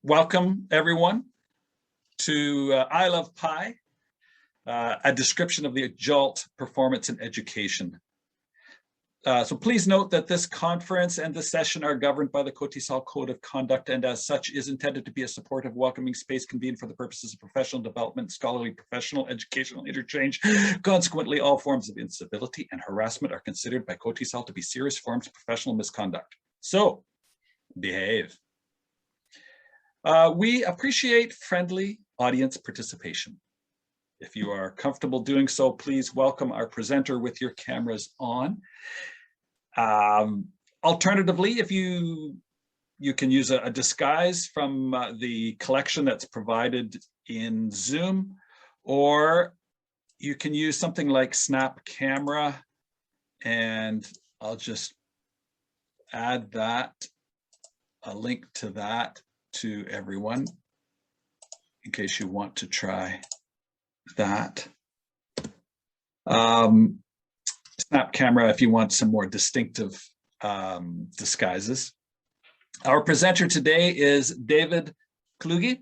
Welcome, everyone, to I Love Pi, a description of the JALT performance in education. So please note that this conference and this session are governed by the KOTESOL Code of Conduct, and as such is intended to be a supportive, welcoming space convened for the purposes of professional development, scholarly, professional, educational interchange. Consequently, all forms of incivility and harassment are considered by KOTESOL to be serious forms of professional misconduct. So, behave. We appreciate friendly audience participation. If you are comfortable doing so, please welcome our presenter with your cameras on. Alternatively, if you can use a disguise from the collection that's provided in Zoom, or you can use something like Snap Camera, and I'll just add that, a link to that to everyone in case you want to try that. Snap Camera if you want some more distinctive disguises. Our presenter today is David Kluge,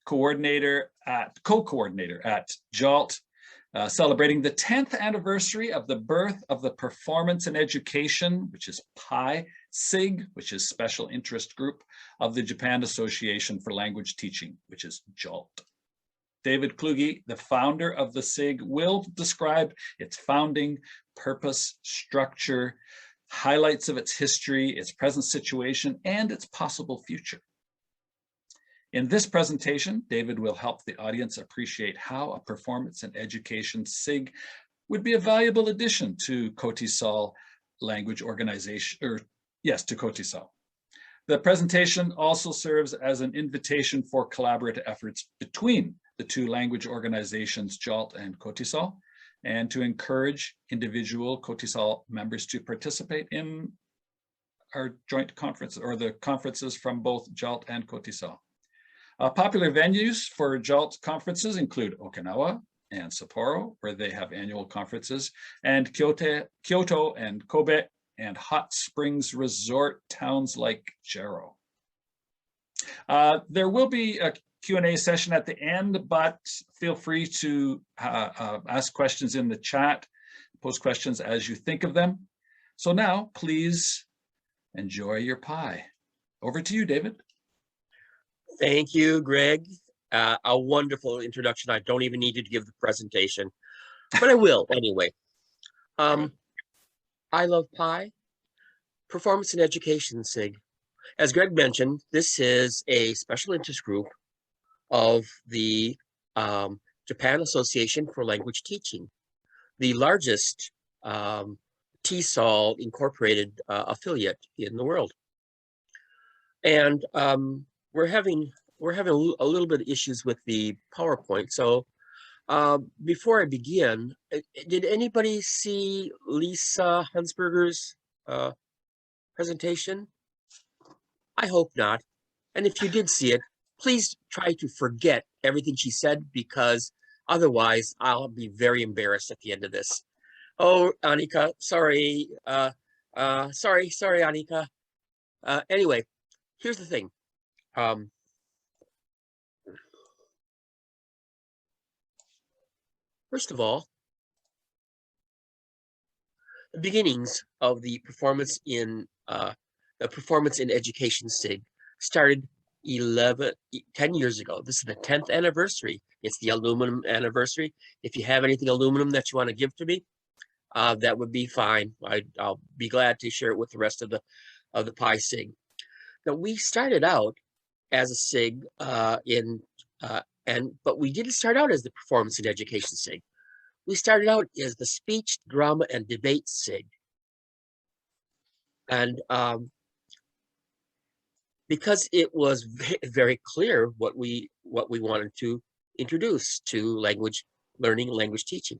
co-coordinator at JALT, celebrating the 10th anniversary of the birth of the Performance in Education, which is PI, SIG, which is Special Interest Group of the Japan Association for Language Teaching, which is JALT. David Kluge, the founder of the SIG, will describe its founding, purpose, structure, highlights of its history, its present situation, and its possible future. In this presentation, David will help the audience appreciate how a performance in education SIG would be a valuable addition to KOTESOL language organization, to KOTESOL. The presentation also serves as an invitation for collaborative efforts between the two language organizations, JALT and KOTESOL, and to encourage individual KOTESOL members to participate in our joint conference or the conferences from both JALT and KOTESOL. Popular venues for JALT conferences include Okinawa and Sapporo, where they have annual conferences, and Kyoto and Kobe, and hot springs resort towns like Jero. There will be a Q&A session at the end, but feel free to ask questions in the chat, post questions as you think of them. So now, please enjoy your pie. Over to you, David. Thank you, Greg. A wonderful introduction. I don't even need you to give the presentation, but I will anyway. I Love Pi, Performance in Education SIG. As Greg mentioned, this is a special interest group of the Japan Association for Language Teaching, the largest TESOL incorporated affiliate in the world. And we're having a little bit of issues with the PowerPoint. So before I begin, did anybody see Lisa Hunsberger's presentation? I hope not. And if you did see it, please try to forget everything she said, because otherwise I'll be very embarrassed at the end of this. Oh, Annika, sorry. Sorry, Annika. Anyway, here's the thing. First of all, the beginnings of the performance in education SIG started 10 years ago. This is the 10th anniversary. It's the aluminum anniversary. If you have anything aluminum that you want to give to me, that would be fine. I'll be glad to share it with the rest of the Pi SIG. Now, we started out as a SIG but we didn't start out as the Performance in Education SIG. We started out as the Speech, Drama, and Debate SIG. And because it was very clear what we wanted to introduce to language learning and language teaching.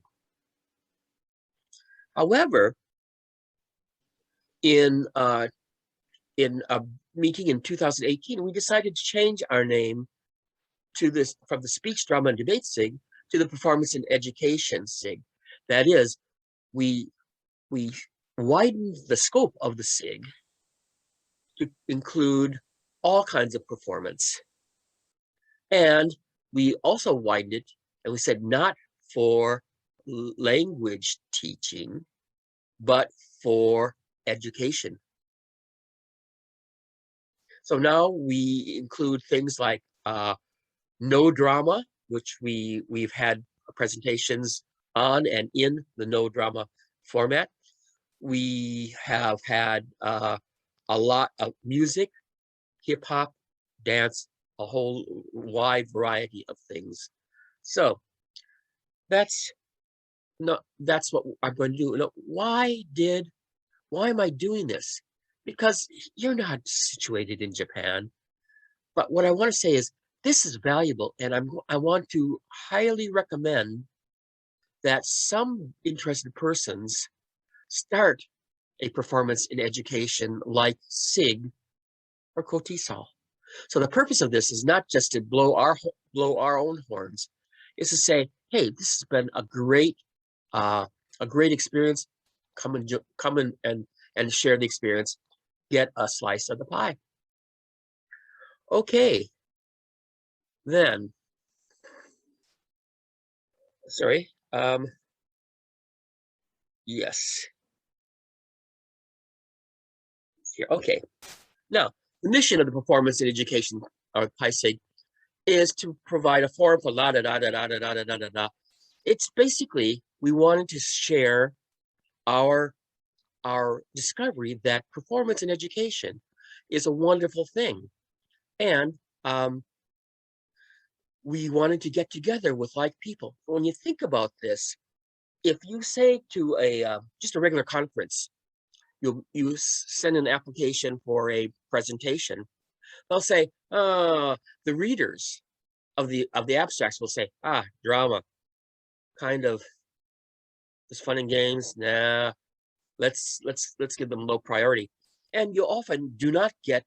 However, in a meeting in 2018, we decided to change our name to this, from the Speech, Drama, and Debate SIG to the Performance in Education SIG. That is, we widened the scope of the SIG to include all kinds of performance. And we also widened it, and we said not for language teaching, but for education. So now we include things like no drama, which we've had presentations on and in the no drama format. We have had a lot of music, hip hop, dance, a whole wide variety of things. So that's what I'm going to do. Now, why am I doing this? Because you're not situated in Japan. But what I want to say is this is valuable, and I want to highly recommend that some interested persons start a performance in education like SIG or KOTESOL. So the purpose of this is not just to blow our own horns, is to say, hey, this has been a great experience. Come and share the experience. Get a slice of the pie. Okay, then. Sorry. Yes. Here. Okay. Now, the mission of the Performance in Education, or PISIG, is to provide a forum for la da da da da da da da da da. It's basically we wanted to share our discovery that performance in education is a wonderful thing, and we wanted to get together with like people. When you think about this, if you say to a just a regular conference, you send an application for a presentation, they'll say, the readers of the abstracts will say, drama, kind of, it's fun and games. Nah, let's give them low priority. And you often do not get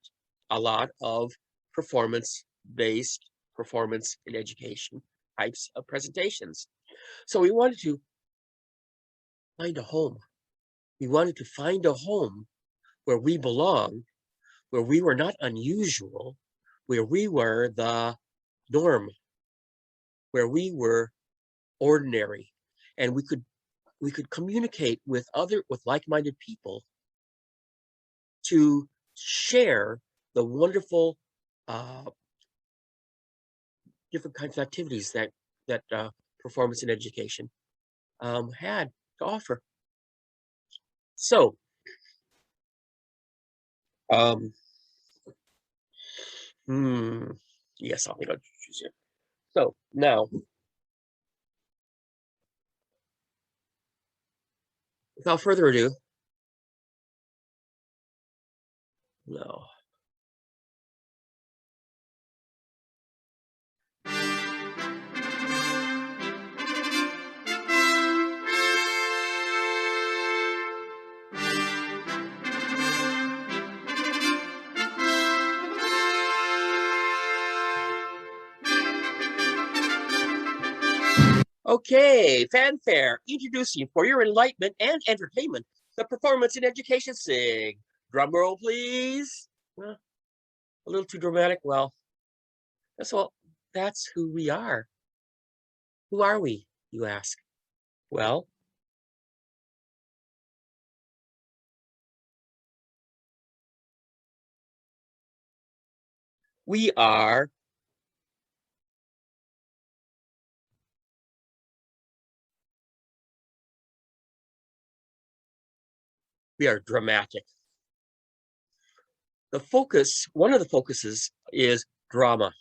a lot of performance-based performance in education types of presentations. So we wanted to find a home. We wanted to find a home where we belong, where we were not unusual, where we were the norm, where we were ordinary, and we could communicate with like-minded people to share the wonderful different kinds of activities that performance in education had to offer. So yes, I think I'll choose here. So now, without further ado, no. Okay, fanfare, introducing for your enlightenment and entertainment, the Performance in Education SIG. Drum roll, please. A little too dramatic. Well, that's who we are. Who are we, you ask? Well, we are dramatic. One of the focuses is drama.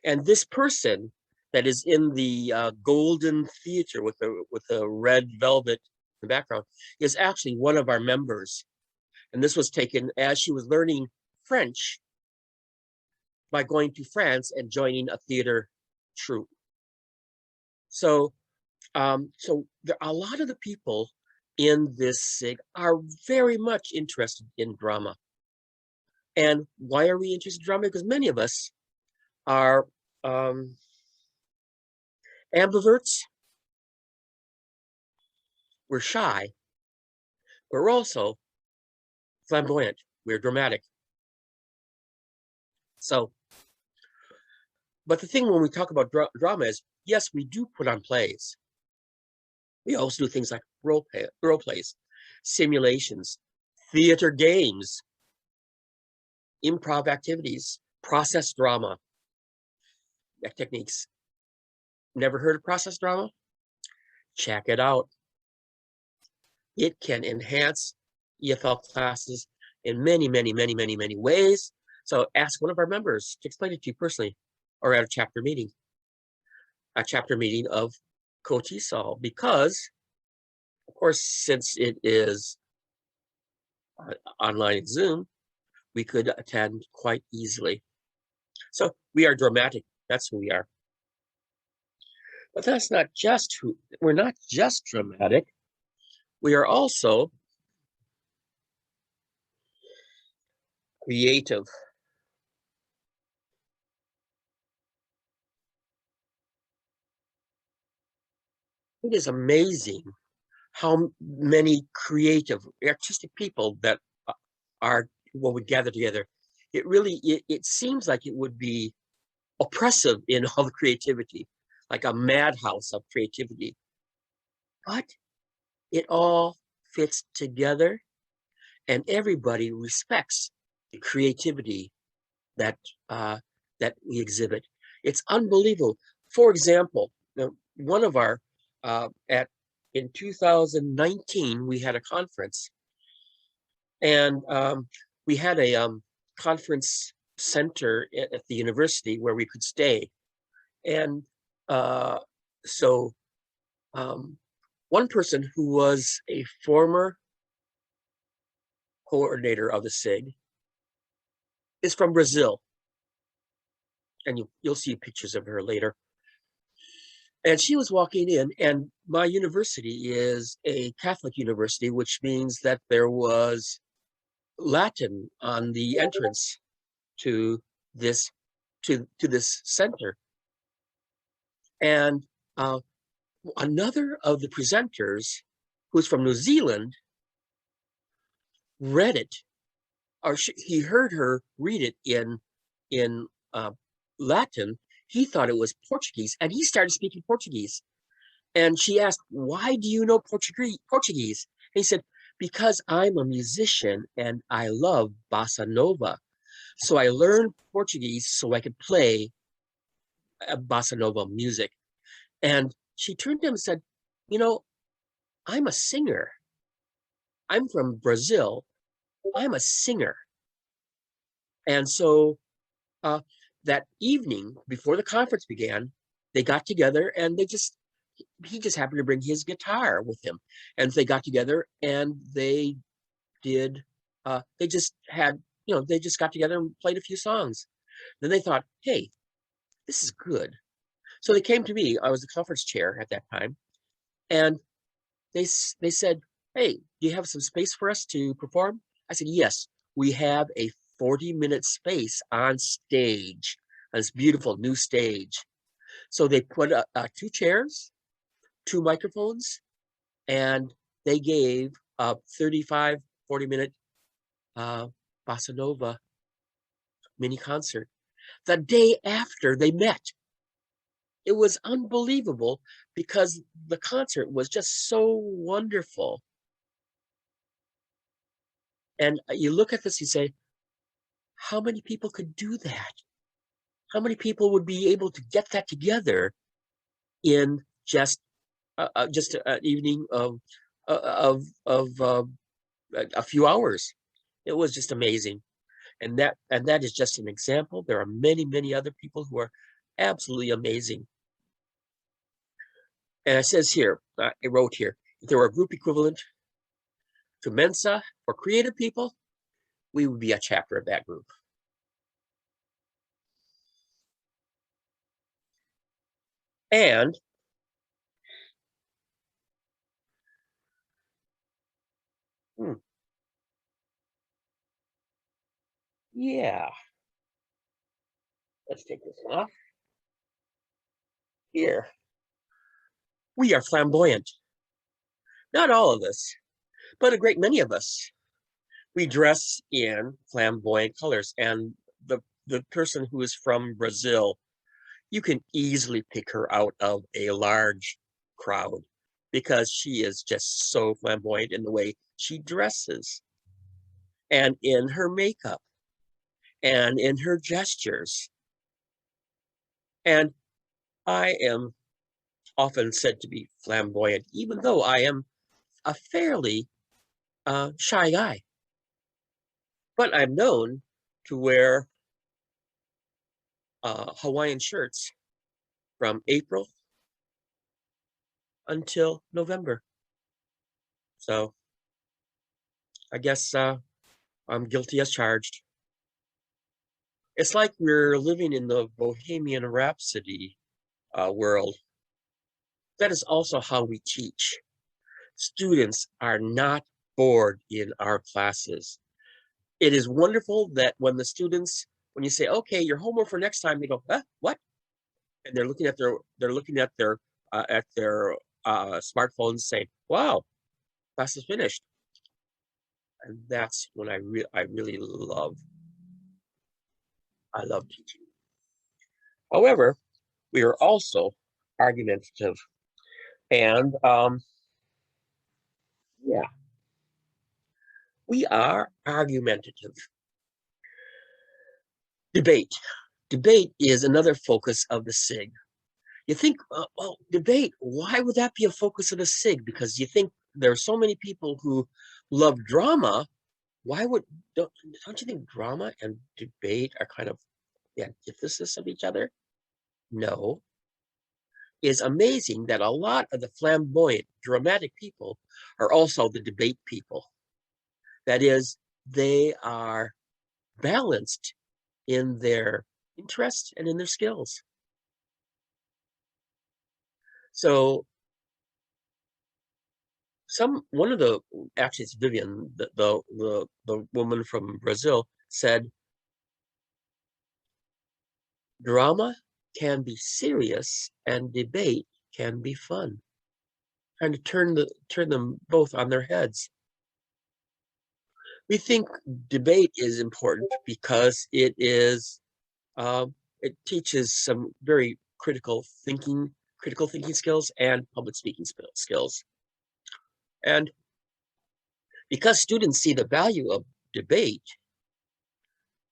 And this person that is in the golden theater with the red velvet in the background is actually one of our members. And this was taken as she was learning French by going to France and joining a theater troupe. So, so a lot of the people in this SIG are very much interested in drama. And why are we interested in drama? Because many of us are ambiverts. We're shy. We're also flamboyant. We're dramatic. So But the thing when we talk about drama is, yes, we do put on plays. We also do things like role plays, simulations, theater games, improv activities, process drama techniques. Never heard of process drama? Check it out. It can enhance EFL classes in many, many, many, many, many ways. So ask one of our members to explain it to you personally, or at a chapter meeting of KOTESOL, because, of course, since it is online Zoom, we could attend quite easily. So we are dramatic. That's who we are. But that's not just who, we're not just dramatic. We are also creative. It is amazing how many creative, artistic people that are what would gather together. It really, it seems like it would be oppressive in all the creativity, like a madhouse of creativity. But it all fits together, and everybody respects the creativity that that we exhibit. It's unbelievable. For example, one of our in 2019 we had a conference, and we had a conference center at the university where we could stay, and so one person who was a former coordinator of the SIG is from Brazil, and you'll see pictures of her later. And she was walking in, and my university is a Catholic university, which means that there was Latin on the entrance to this this center. And another of the presenters, who's from New Zealand, read it, or he heard her read it in Latin. He thought it was Portuguese, and he started speaking Portuguese. And she asked, "Why do you know Portuguese?" And he said, "Because I'm a musician and I love bossa nova. So I learned Portuguese so I could play bossa nova music." And she turned to him and said, "You know, I'm a singer. I'm from Brazil. I'm a singer." And so that evening, before the conference began, they got together, and he just happened to bring his guitar with him. And they got together and they did, they just got together and played a few songs. Then they thought, hey, this is good. So they came to me. I was the conference chair at that time. And they said, "Hey, do you have some space for us to perform?" I said, "Yes, we have a 40-minute space on stage, on this beautiful new stage." So they put 2 chairs, 2 microphones, and they gave a 35, 40-minute bossa nova mini concert. The day after they met, it was unbelievable because the concert was just so wonderful. And you look at this, you say, how many people could do that? How many people would be able to get that together in just an evening of a few hours? It was just amazing. And that is just an example. There are many, many other people who are absolutely amazing. And it says here, I wrote here, if there were a group equivalent to Mensa for creative people, we would be a chapter of that group. And yeah, let's take this one off. Here, we are flamboyant. Not all of us, but a great many of us. We dress in flamboyant colors. And the person who is from Brazil, you can easily pick her out of a large crowd because she is just so flamboyant in the way she dresses and in her makeup and in her gestures. And I am often said to be flamboyant, even though I am a fairly shy guy. But I'm known to wear Hawaiian shirts from April until November. So I guess I'm guilty as charged. It's like we're living in the Bohemian Rhapsody world. That is also how we teach. Students are not bored in our classes. It is wonderful that when the students, when you say, okay, your homework for next time, they go, what? And they're looking at their smartphones saying, wow, class is finished. And that's when I really love teaching. However, we are also argumentative. And yeah, we are argumentative. Debate. Debate is another focus of the SIG. You think, well, debate, why would that be a focus of the SIG? Because you think there are so many people who love drama. Why don't you think drama and debate are kind of the antithesis of each other? No. It's amazing that a lot of the flamboyant, dramatic people are also the debate people. That is, they are balanced in their interests and in their skills. So one of the, actually it's Vivian, the woman from Brazil, said, drama can be serious and debate can be fun. Trying to turn them both on their heads. We think debate is important because it teaches some very critical thinking skills and public speaking skills. And because students see the value of debate,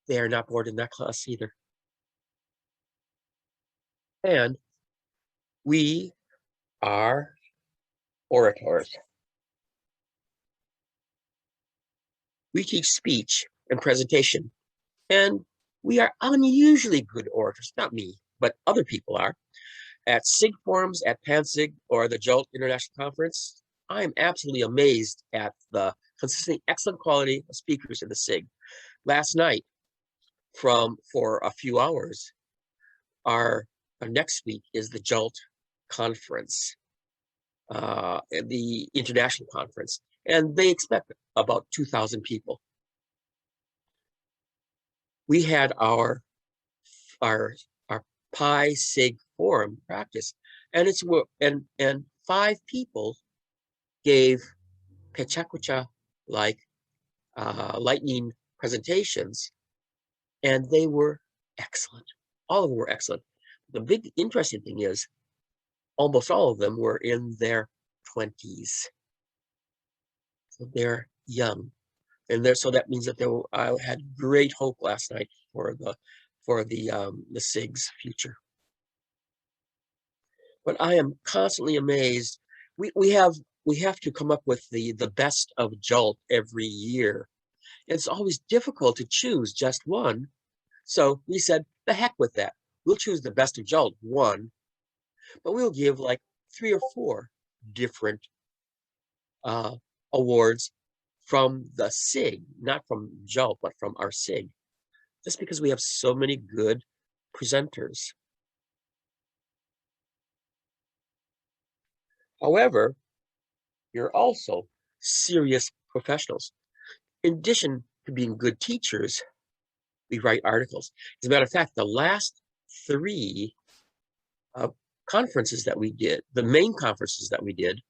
they are not bored in that class either. And we are orators. We teach speech and presentation, and we are unusually good orators. Not me, but other people are. At SIG forums, at PanSIG, or the JOLT International Conference, I am absolutely amazed at the consistently excellent quality of speakers in the SIG. Last night, for a few hours, our next week is the JOLT conference, the international conference, and they expect about 2,000 people. We had our Pi SIG forum practice, and and 5 people gave pechakucha like lightning presentations, and they were excellent. All of them were excellent. The big interesting thing is almost all of them were in their 20s. So they're young. And so that means that I had great hope last night for the SIG's future. But I am constantly amazed. We have to come up with the best of JOLT every year. It's always difficult to choose just one. So we said, the heck with that. We'll choose the best of JOLT, one, but we'll give like 3 or 4 different awards from the SIG, not from JOLT, but from our SIG, just because we have so many good presenters. However, you're also serious professionals. In addition to being good teachers, we write articles. As a matter of fact, the last 3 conferences that we did, the main conferences that we did,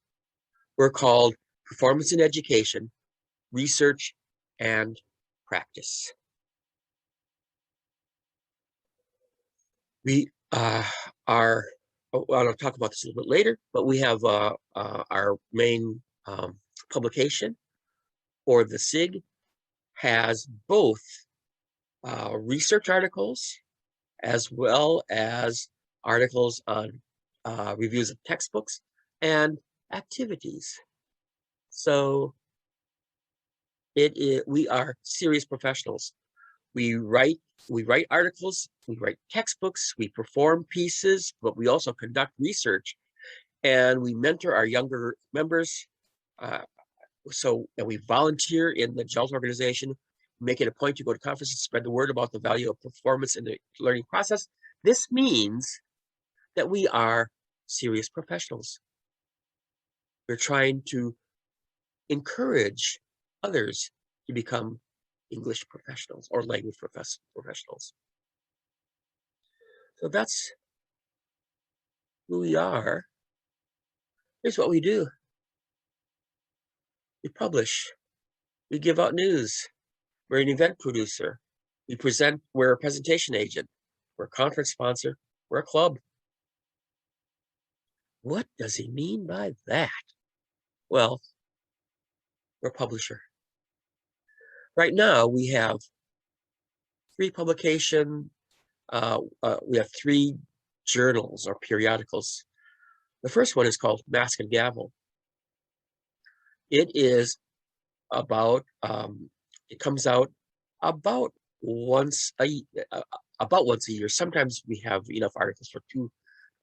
were called Performance in Education, Research, and Practice. our, I'll talk about this a little bit later, but we have our main publication, or the SIG, has both research articles as well as articles on reviews of textbooks and activities. So we are serious professionals. We write articles, we write textbooks, we perform pieces, but we also conduct research, and we mentor our younger members. And we volunteer in the JELT organization, make it a point to go to conferences, spread the word about the value of performance in the learning process. This means that we are serious professionals. We're trying to encourage others to become English professionals or language professionals. So that's who we are. Here's what we do. We publish. We give out news. We're an event producer. We're a presentation agent. We're a conference sponsor. We're a club. What does he mean by that? Well, we're a publisher. Right now, we have 3 publications. We have 3 journals or periodicals. The first one is called Mask and Gavel. It is about, it comes out about once a year. Sometimes we have enough articles for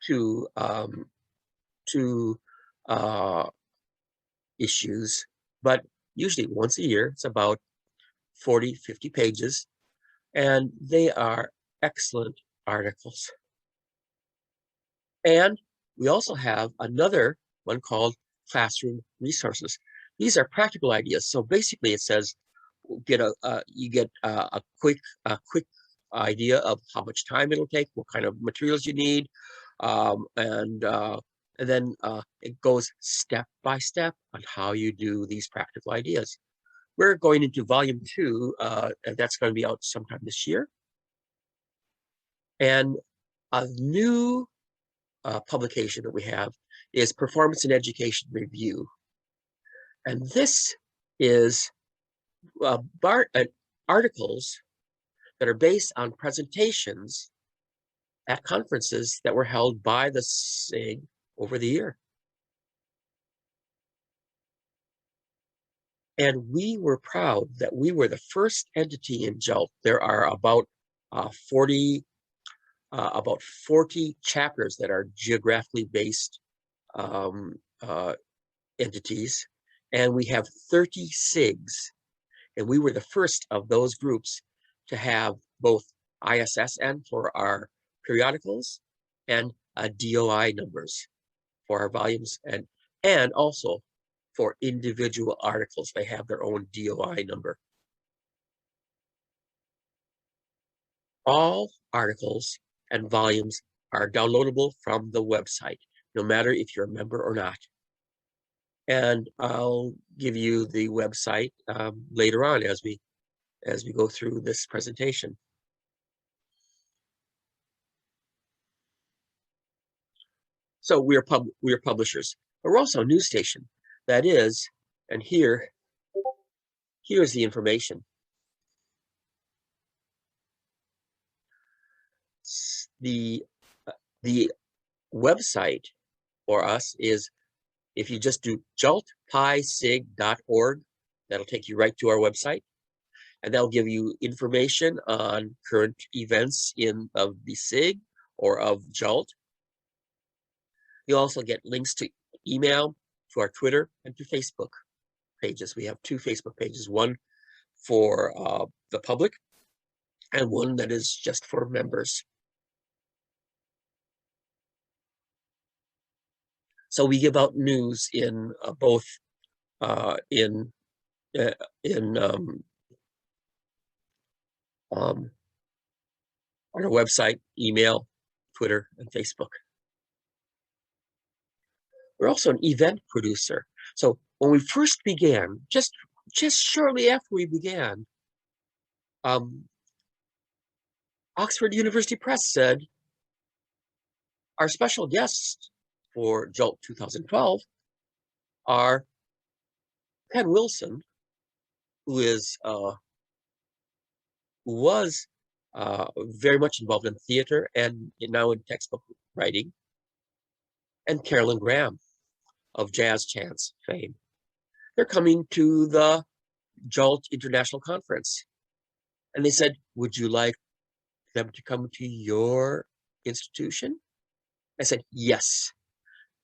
two issues, but usually once a year. It's about 40-50 pages, and they are excellent articles. And we also have another one called Classroom Resources. These are practical ideas. So basically, it says you get a quick idea of how much time it'll take, what kind of materials you need, and then it goes step by step on how you do these practical ideas. We're going into volume 2, and that's going to be out sometime this year. And a new publication that we have is Performance and Education Review. And this is articles that are based on presentations at conferences that were held by the SIG over the year. And we were proud that we were the first entity in JELT. There are about 40 chapters that are geographically based entities, and we have 30 SIGs. And we were the first of those groups to have both ISSN for our periodicals and DOI numbers for our volumes, and also for individual articles. They have their own DOI number. All articles and volumes are downloadable from the website, no matter if you're a member or not. And I'll give you the website later on as we go through this presentation. So we are publishers, but we're also a news station. That is, and here's the information. The website for us is, if you just do jeltpisig.org, that'll take you right to our website, and that'll give you information on current events of the SIG or of JELT. You'll also get links to email, to our Twitter, and to Facebook pages. We have 2 Facebook pages, one for the public and one that is just for members. So we give out news in both on our website, email, Twitter, and Facebook. We're also an event producer. So when we first began, just shortly after we began, Oxford University Press said, Our special guests for JOLT 2012 are Ken Wilson, who was very much involved in theater and now in textbook writing, and Carolyn Graham of Jazz Chants fame. They're coming to the JOLT International Conference. And they said, would you like them to come to your institution? I said, yes.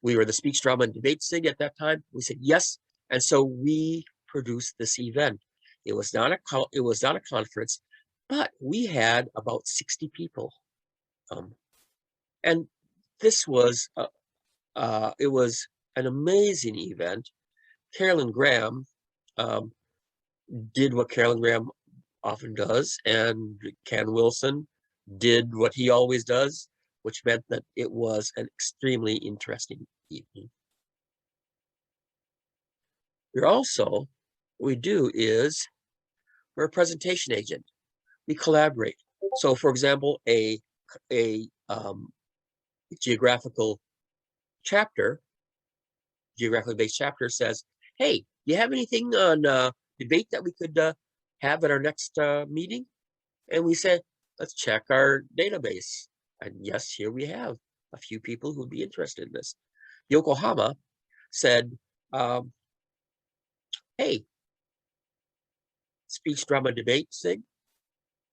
We were the Speech, Drama, and Debate SIG at that time. We said, yes. And so we produced this event. It was not a conference, but we had about 60 people. And this was, it was an amazing event. Carolyn Graham did what Carolyn Graham often does, and Ken Wilson did what he always does, which meant that it was an extremely interesting evening. What we do is we're a presentation agent. We collaborate. So, for example, a geographically based chapter says, hey, you have anything on debate that we could have at our next meeting? And we said, let's check our database. And yes, here we have a few people who would be interested in this. Yokohama said, hey, Speech, Drama, Debate SIG,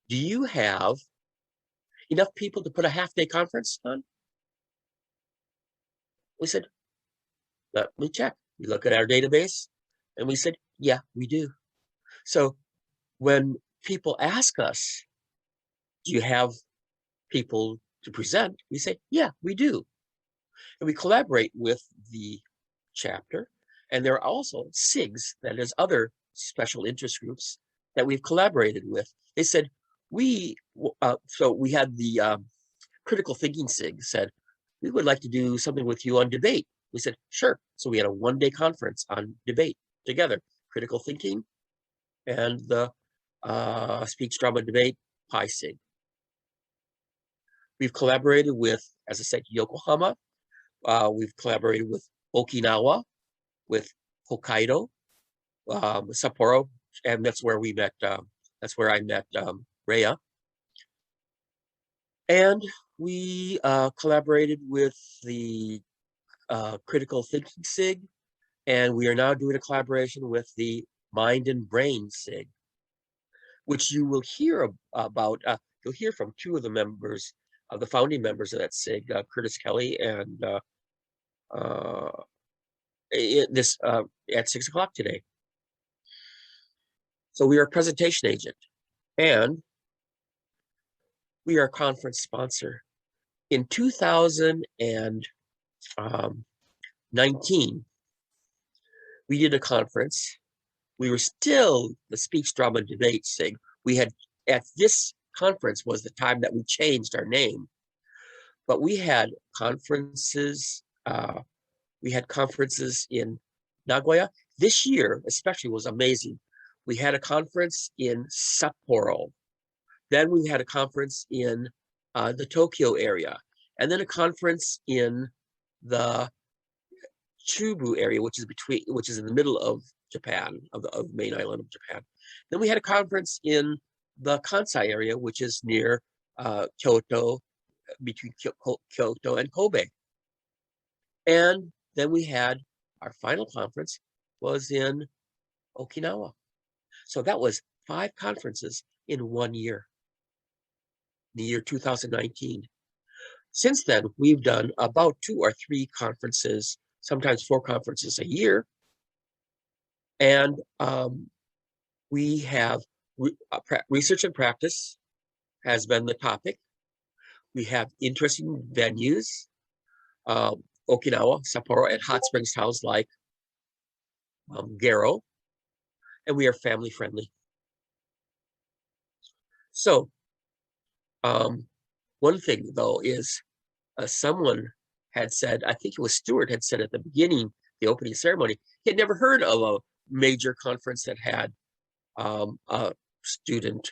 do you have enough people to put a half-day conference on? We said, let me check. We look at our database and we said, yeah, we do. So when people ask us, do you have people to present? We say, yeah, we do. And we collaborate with the chapter. And there are also SIGs, that is other special interest groups that we've collaborated with. They said, so we had the critical thinking SIG said, we would like to do something with you on debate. We said, sure. So we had a one-day conference on debate together, critical thinking and the Speech, Drama, Debate Pi SIG. We've collaborated with, as I said, Yokohama. We've collaborated with Okinawa, with Hokkaido, Sapporo, and that's where we met. That's where I met Rhea. And we collaborated with the Critical Thinking SIG, and we are now doing a collaboration with the Mind and Brain SIG, which you will hear about. You'll hear from two of the members, the founding members of that SIG, Curtis Kelly, and at 6 o'clock today. So we are a presentation agent, and we are a conference sponsor. In 2019, we did a conference. We were still the Speech, Drama, and Debate SIG. We had, at this conference was the time that we changed our name, but we had conferences. We had conferences in Nagoya. This year, especially, was amazing. We had a conference in Sapporo. Then we had a conference in the Tokyo area, and then a conference in the Chubu area, which is in the middle of Japan, of the main island of Japan. Then we had a conference in the Kansai area, which is near Kyoto, between Kyoto and Kobe. And then we had our final conference was in Okinawa. So that was 5 conferences in 1 year, the year 2019. Since then, we've done about 2 or 3 conferences, sometimes 4 conferences a year. And we have research and practice has been the topic. We have interesting venues, Okinawa, Sapporo, and hot springs towns like Garo, and we are family friendly. So one thing though is someone had said, I think it was Stuart had said at the beginning, the opening ceremony, he had never heard of a major conference that had a student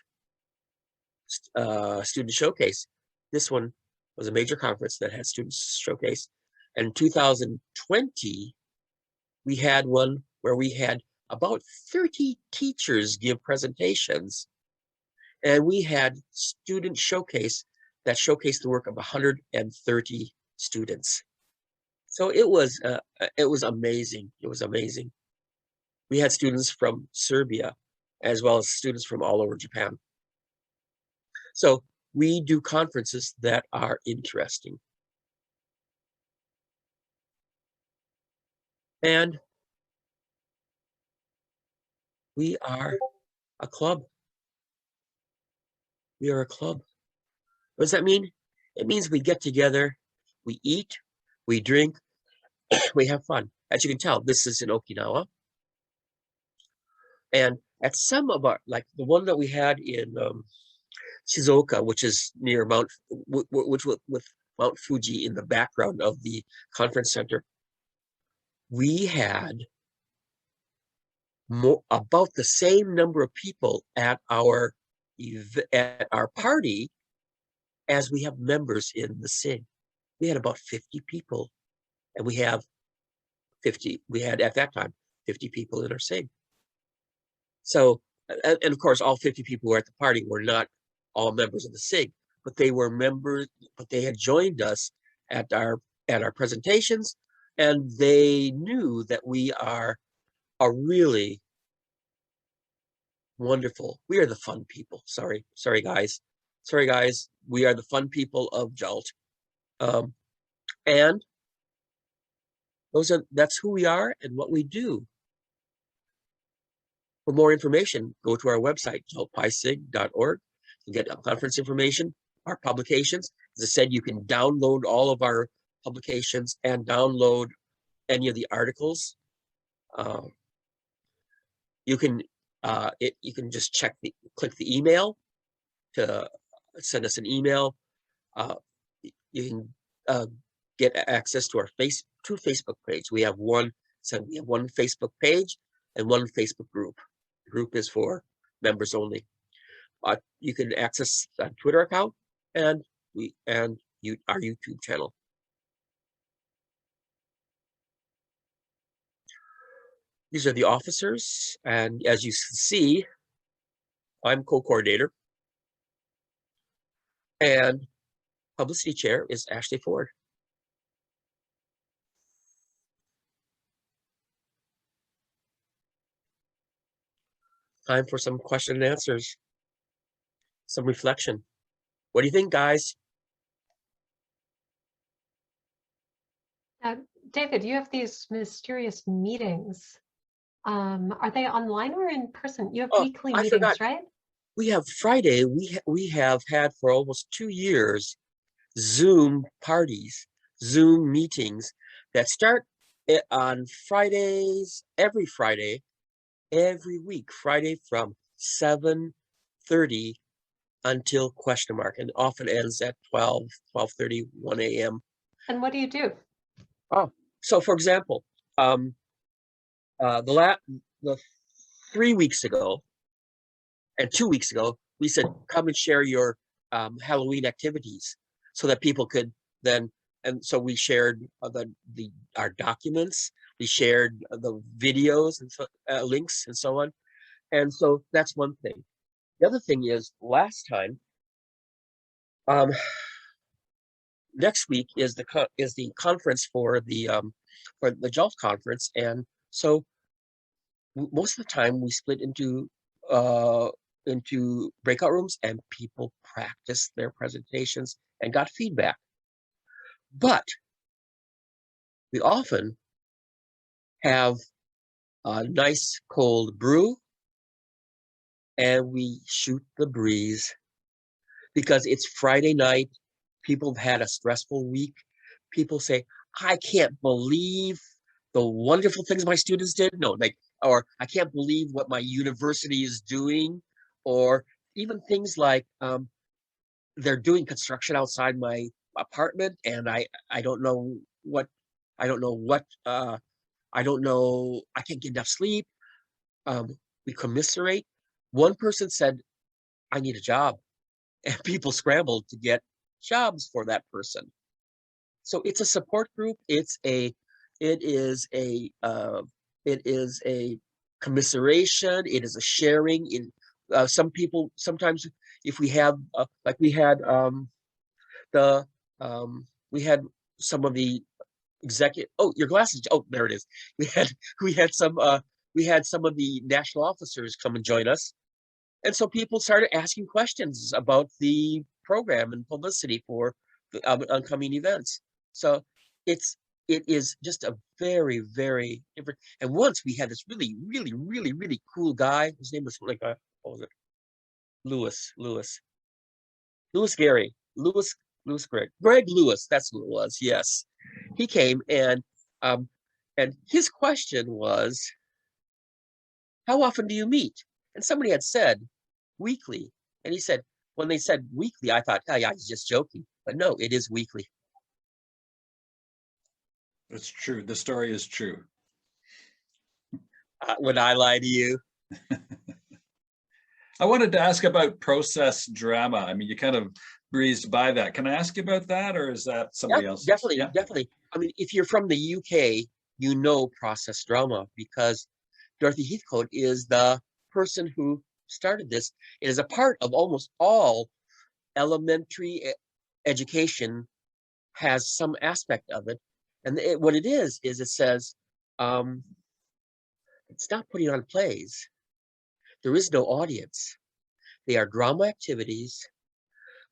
showcase. This one was a major conference that had students showcase. And in 2020, we had one where we had about 30 teachers give presentations, and we had student showcase that showcased the work of 130 students. So it was amazing. It was amazing. We had students from Serbia as well as students from all over Japan. So we do conferences that are interesting. And we are a club. We are a club. What does that mean? It means we get together, we eat, we drink, we have fun. As you can tell, this is in Okinawa. And at some of our, like the one that we had in Shizuoka, which is near Mount, with Mount Fuji in the background of the conference center, we had about the same number of people at our party as we have members in the SIG. We had about 50 people, and we had at that time 50 people in our SIG. So, and of course, all 50 people who were at the party were not all members of the SIG, but they were members, but they had joined us at our presentations, and they knew that we are a really wonderful. We are the fun people. Sorry, guys. We are the fun people of JALT. And that's who we are and what we do. For more information, go to our website, jaltpisig.org. You get conference information, our publications. As I said, you can download all of our publications and download any of the articles. You can just click the email to send us an email. You can get access to our two Facebook pages. We have one Facebook page and one Facebook group. The group is for members only. You can access a Twitter account and our YouTube channel. These are the officers, and as you can see, I'm co-coordinator, and publicity chair is Ashley Ford. Time for some question and answers, some reflection. What do you think, guys? David, you have these mysterious meetings. Are they online or in person? You have weekly meetings, right? We have Friday. We have had for almost 2 years Zoom parties, Zoom meetings that start on Fridays, every Friday, every week, Friday from 7:30 until ? And often ends at 12:30, 1 a.m. And what do you do? Oh, so for example, the 3 weeks ago and 2 weeks ago, we said, come and share your Halloween activities so that people could then, and so we shared our documents, we shared the videos and so, links and so on. And so that's one thing. The other thing is last time, next week is the conference for the JALT conference. And so most of the time we split into breakout rooms and people practiced their presentations and got feedback. But we often have a nice cold brew and we shoot the breeze because it's Friday night. People have had a stressful week. People say, I can't believe the wonderful things my students did. No, or I can't believe what my university is doing, or even things like they're doing construction outside my apartment and I can't get enough sleep. We commiserate. One person said, I need a job. And people scrambled to get jobs for that person. So it's a support group. It is a commiseration. It is a sharing. In some people, sometimes if we have like we had the we had some of the executive. Oh, your glasses. Oh, there it is. We had we had some of the national officers come and join us, and so people started asking questions about the program and publicity for the oncoming events. So it is just a very, very different. And once we had this really, really, really, really cool guy. His name was like what was it? Greg Lewis. That's who it was. Yes, he came um and his question was, how often do you meet? And somebody had said weekly, and he said, when they said weekly, I thought, oh yeah, he's just joking, but no, it is weekly. It's true. The story is true. Would I lie to you? I wanted to ask about process drama. I mean, you kind of breezed by that. Can I ask you about that, or is that somebody else? Definitely, definitely. I mean, if you're from the UK, you know process drama because Dorothy Heathcote is the person who started this. It is a part of almost all elementary education has some aspect of it. And what it is it says, it's not putting on plays. There is no audience. They are drama activities,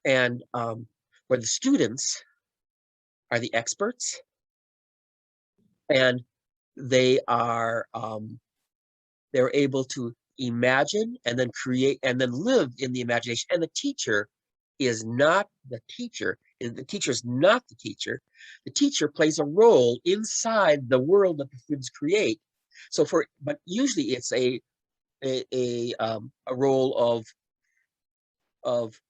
and where the students are the experts, and they are they're able to imagine and then create and then live in the imagination. And the teacher is not the teacher. The teacher is not the teacher. The teacher plays a role inside the world that the students create. So but usually it's a role of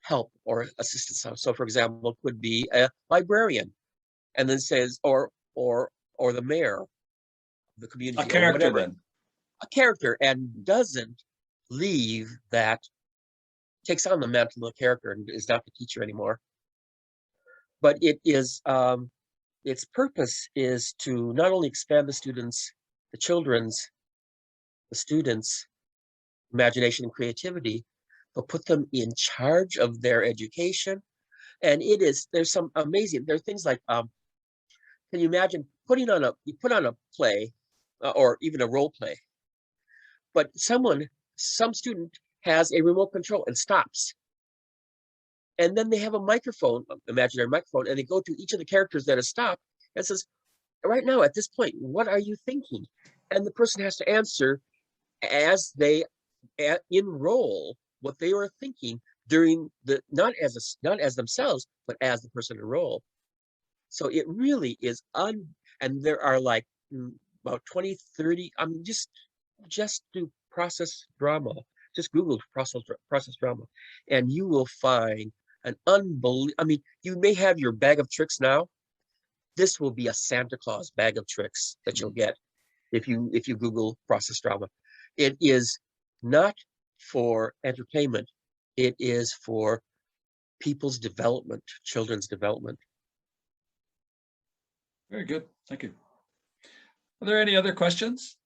help or assistance. So for example, it could be a librarian, and then says, or the mayor of the community, A character, or then. a character, and doesn't leave that, takes on the mantle of character and is not the teacher anymore. But it is its purpose is to not only expand the students' imagination and creativity, but put them in charge of their education. And there's some amazing, there are things like, can you imagine you put on a play or even a role play, but some student has a remote control and stops. And then they have a microphone, imaginary microphone, and they go to each of the characters that have stopped and says, right now at this point, what are you thinking? And the person has to answer as they enroll what they were thinking during not as themselves, but as the person in role. So it really is and there are like about 20, 30, just do process drama. Just Google process drama, and you will find an unbelievable. I mean, you may have your bag of tricks now. This will be a Santa Claus bag of tricks that you'll get if you Google process drama. It is not for entertainment. It is for people's development, children's development. Very good. Thank you. Are there any other questions?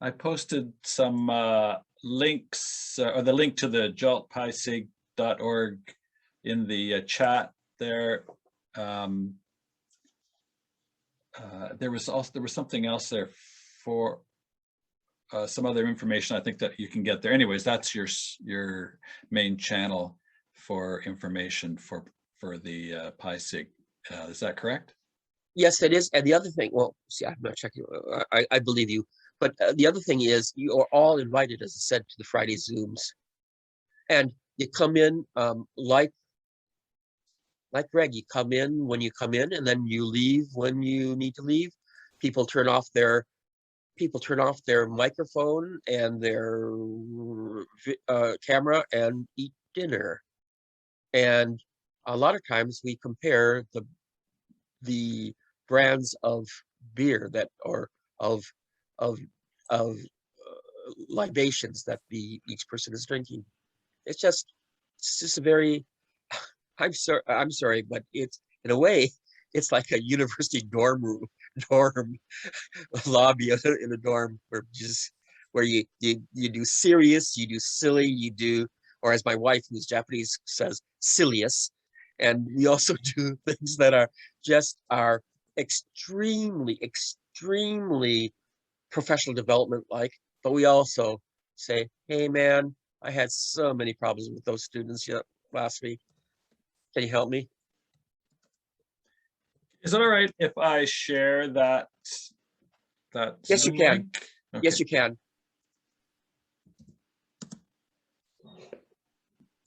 I posted some links, or the link to the jaltpisig.org in the chat there. There was something else there for some other information I think that you can get there. Anyways, that's your main channel for information for the PISIG. Is that correct? Yes, it is. And the other thing, well, see, I'm not checking. I believe you. But the other thing is, you are all invited, as I said, to the Friday Zooms. And you come in like Greg, you come in when you come in, and then you leave when you need to leave. People turn off their microphone and their camera and eat dinner. And a lot of times we compare the brands of beer that or of libations that each person is drinking. It's just a very, I'm sorry, but it's, in a way, it's like a university dorm lobby in a dorm where you do serious, you do silly, you do, or as my wife, who's Japanese, says, sillious. And we also do things that are extremely, extremely professional development like, but we also say, hey man, I had so many problems with those students last week. Can you help me? Is it all right if I share that Yes, you Zoom can. link? Okay. Yes, you can.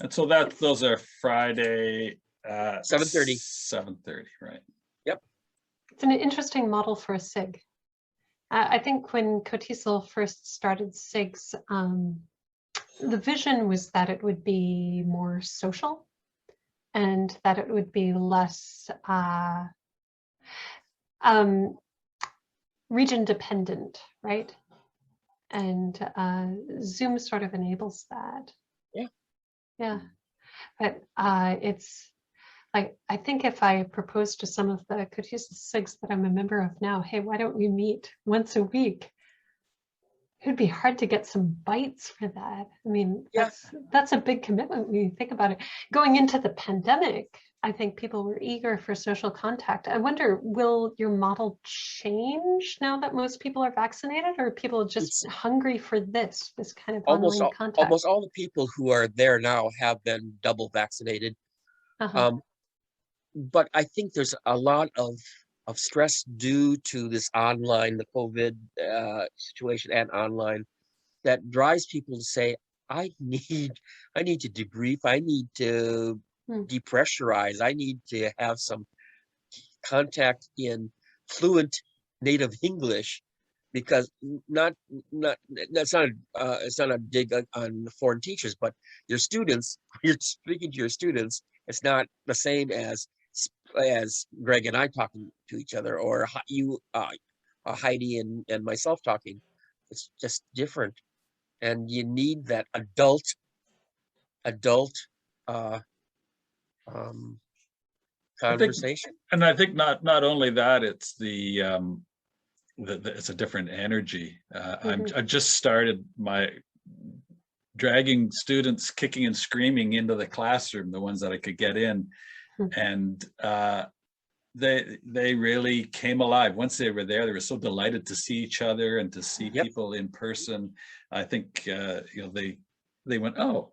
And so those are Friday at 7:30. 7:30, right? Yep. It's an interesting model for a SIG. I think when KOTESOL first started SIGs, the vision was that it would be more social and that it would be less region dependent, right? And Zoom sort of enables that. Yeah. Yeah. But it's like, I think if I propose to some of the KOTESOL SIGs that I'm a member of now, hey, why don't we meet once a week? It'd be hard to get some bites for that. I mean, Yeah. that's a big commitment when you think about it. Going into the pandemic, I think people were eager for social contact. I wonder, will your model change now that most people are vaccinated, or are people just hungry for this kind of online contact? Almost all the people who are there now have been double vaccinated. But I think there's a lot of stress due to this online, the COVID situation and online, that drives people to say, I need to debrief, I need to depressurize, I need to have some contact in fluent native English, because it's not a dig on foreign teachers, but your students, you're speaking to your students, it's not the same as Greg and I talking to each other, or you, Heidi and myself talking. It's just different, and you need that adult conversation. I think not only that, it's it's a different energy. I just started dragging students kicking and screaming into the classroom, the ones that I could get in, and they really came alive. Once they were there, they were so delighted to see each other and to see people in person. I think they went, oh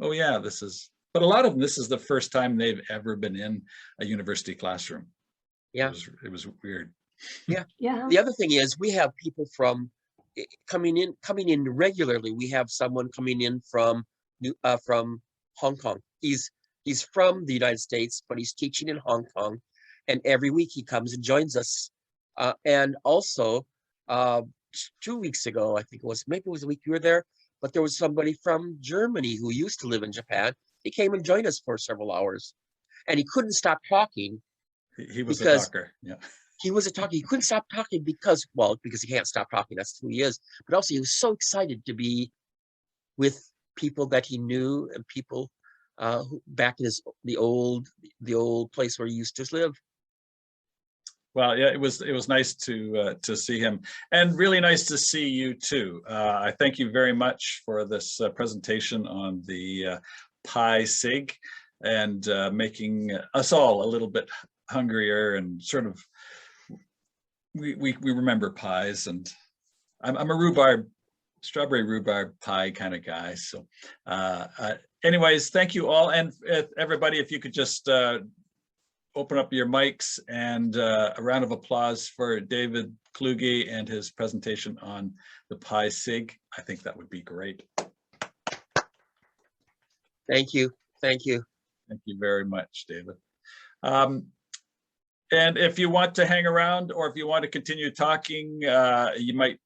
yeah, this is. But a lot of them, this is the first time they've ever been in a university classroom. Yeah, it was weird. Yeah. The other thing is, we have people coming in regularly. We have someone coming in from Hong Kong. He's from the United States, but he's teaching in Hong Kong, and every week he comes and joins us. And also, 2 weeks ago, I think maybe it was the week you were there, but there was somebody from Germany who used to live in Japan. He came and joined us for several hours, and he couldn't stop talking. He was a talker. Yeah. He was a talker. He couldn't stop talking because he can't stop talking. That's who he is. But also, he was so excited to be with people that he knew, and people back in the old place where he used to live. Well, yeah, it was nice to see him, and really nice to see you too. I thank you very much for this presentation on the Pi SIG, and making us all a little bit hungrier, and sort of we remember pies, and I'm a strawberry rhubarb pie kind of guy. So anyways, thank you all, and everybody, if you could just open up your mics, and a round of applause for David Kluge and his presentation on the Pi SIG. I think that would be great. Thank you. Thank you. Thank you very much, David. And if you want to hang around, or if you want to continue talking, you might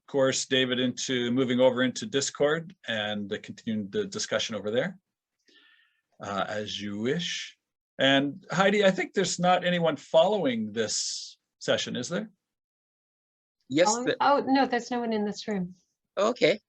course David into moving over into Discord and continue the discussion over there, as you wish. And Heidi, I think there's not anyone following this session, is there? Yes. Oh no, there's no one in this room. Okay.